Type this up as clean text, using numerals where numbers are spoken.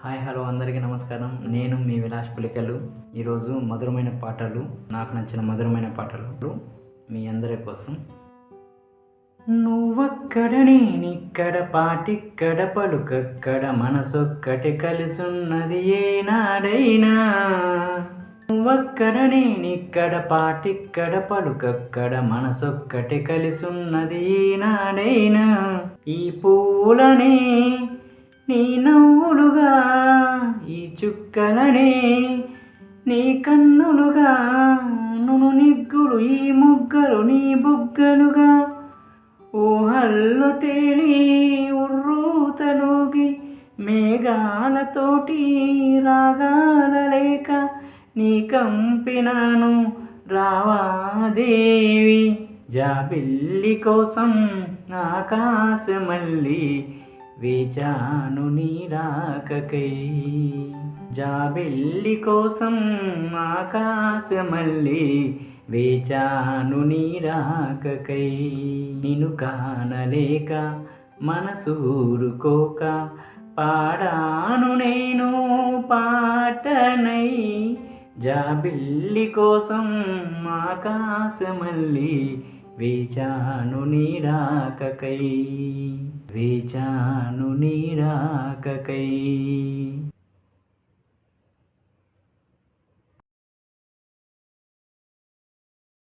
Hi hello అందరికీ నమస్కారం. నేను మీ విలాస్ పులికలు. ఈరోజు మధురమైన పాటలు, నాకు నచ్చిన మధురమైన పాటలు మీ అందరి కోసం. నువ్వక్కడ నేనిక్కడ పాటిక్కడ పలుకక్కడ మనసొక్కటి కలిసున్నది ఏనాడైనా. నువ్వక్కడ నేనిక్కడ పాటిక్కడ పలుకక్కడ మనసొక్కటి కలిసున్నది ఏనాడైనా. ఈ పూలనే నీ నవ్వులుగా, ఈ చుక్కలనే నీ కన్నులుగా, నును నిగ్గులు ఈ ముగ్గలు నీ బుగ్గలుగా, ఊహల్లో తేలి ఉర్రూతలోగి మేఘాలతోటి రాగాల లేక నీ కంపినాను రావాదేవి. జాబిల్లి కోసం ఆకాశమల్లి వేచాను నీ రాకకై. జాబిల్లి కోసం ఆకాశమల్లి వేచాను నీ రాకకై. నిన్ను కానలేక మనసూరుకోక పాడాను నేను పాటనై. జాబిల్లి కోసం ఆకాశమల్లి వేచాను నీ రాకకై, వేచాను నీ రాకకై.